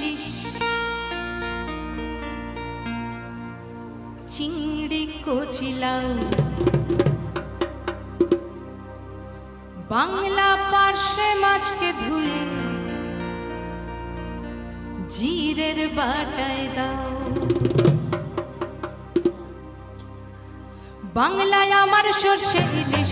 ইলিশ চিংড়ি কচিলাও বাংলা পার্শে মাছকে ধুয়ে জিরের বাটায় দাও। বাংলায় আমার সর্ষে ইলিশ